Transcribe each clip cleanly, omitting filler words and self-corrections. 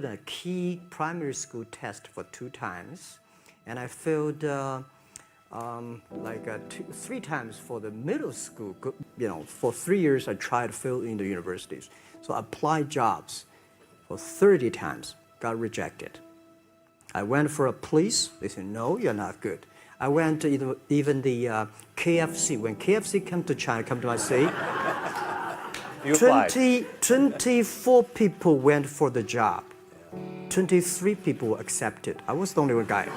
a key primary school test for 2 times, and I failed 3 times for the middle school. For 3 years I tried to fill in the universities. So I applied jobs for 30 times, got rejected. I went for a police, they said, no, you're not good. I went to even the KFC. When KFC came to China, come to my city, 24 people went for the job. 23 people were accepted. I was the only one guy.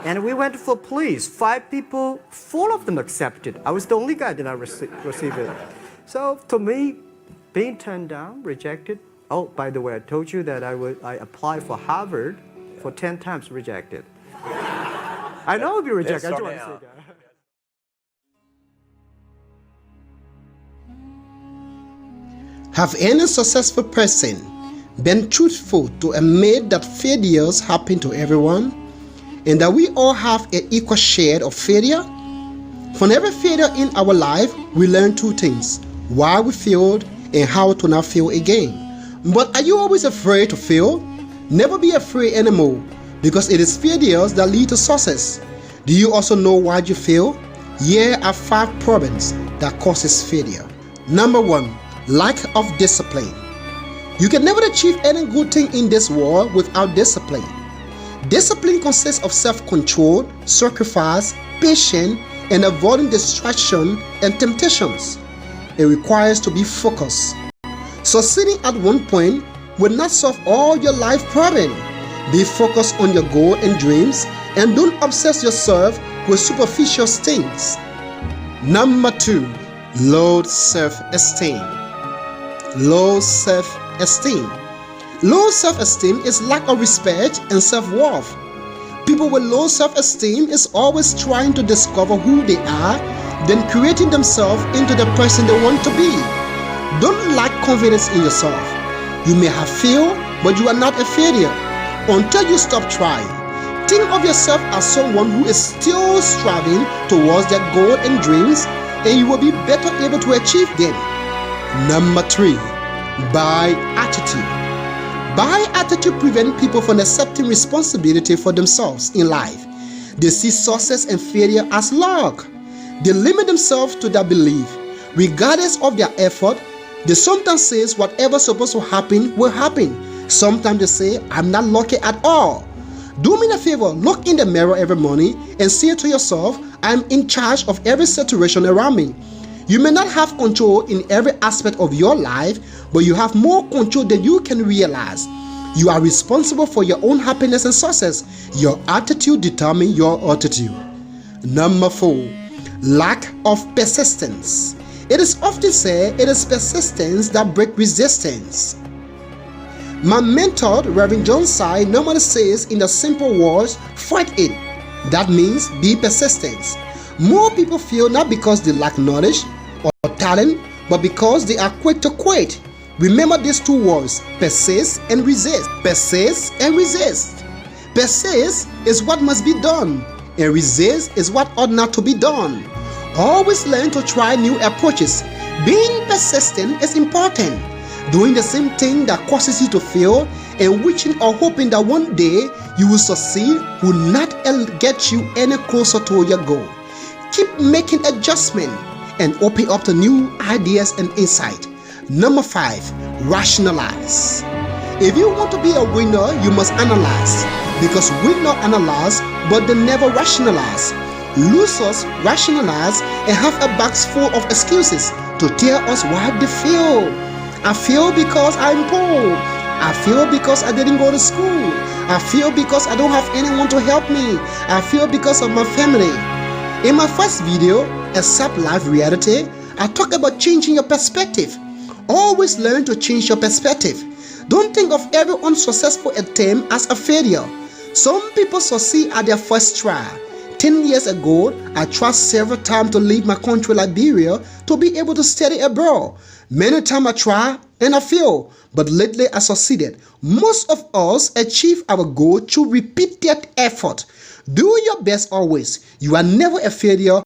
And we went for police. 5 people, 4 of them accepted. I was the only guy that did not receive it. So to me, being turned down, rejected. Oh, by the way, I told you that I applied for Harvard for 10 times, rejected. I know I'll be rejected. I just want to say that. Have any successful person been truthful to admit that failures happen to everyone and that we all have an equal share of failure? From every failure in our life, we learn 2 things: why we failed and how to not fail again. But are you always afraid to fail? Never be afraid anymore, because it is failures that lead to success. Do you also know why you fail? Here are 5 problems that causes failure. Number 1, lack of discipline. You can never achieve any good thing in this world without discipline. Discipline consists of self-control, sacrifice, patience, and avoiding distraction and temptations. It requires to be focused. Succeeding at one point will not solve all your life problems. Be focused on your goal and dreams, and don't obsess yourself with superficial things. Number 2, low self-esteem. Low self-esteem. Low self-esteem is lack of respect and self-worth. People with low self-esteem is always trying to discover who they are, then creating themselves into the person they want to be. Don't lack confidence in yourself. You may have failed, but you are not a failure until you stop trying. Think of yourself as someone who is still striving towards their goal and dreams, and you will be better able to achieve them. Number 3, bad attitude. Bad attitude prevents people from accepting responsibility for themselves in life. They see success and failure as luck. They limit themselves to their belief. Regardless of their effort, they sometimes say whatever's supposed to happen will happen. Sometimes they say, I'm not lucky at all. Do me a favor, look in the mirror every morning and say to yourself, I'm in charge of every situation around me. You may not have control in every aspect of your life, but you have more control than you can realize. You are responsible for your own happiness and success. Your attitude determines your attitude. Number 4, lack of persistence. It is often said it is persistence that breaks resistance. My mentor, Reverend John Sai, normally says in the simple words, fight it. That means be persistent. More people fail not because they lack knowledge or talent, but because they are quick to quit. Remember these 2 words, persist and resist. Persist and resist. Persist is what must be done, and resist is what ought not to be done. Always learn to try new approaches. Being persistent is important. Doing the same thing that causes you to fail and wishing or hoping that one day you will succeed will not get you any closer to your goal. Keep making adjustments and open up to new ideas and insight. Number 5, rationalize. If you want to be a winner, you must analyze, because winners analyze, but they never rationalize. Losers rationalize and have a box full of excuses to tell us why they fail. I fail because I'm poor. I fail because I didn't go to school. I fail because I don't have anyone to help me. I fail because of my family. In my first video, Accept Life Reality, I talk about changing your perspective. Always learn to change your perspective. Don't think of every unsuccessful attempt as a failure. Some people succeed at their first try. 10 years ago, I tried several times to leave my country, Liberia, to be able to study abroad. Many times I tried and I failed, but lately I succeeded. Most of us achieve our goal through repeated effort. Do your best always. You are never a failure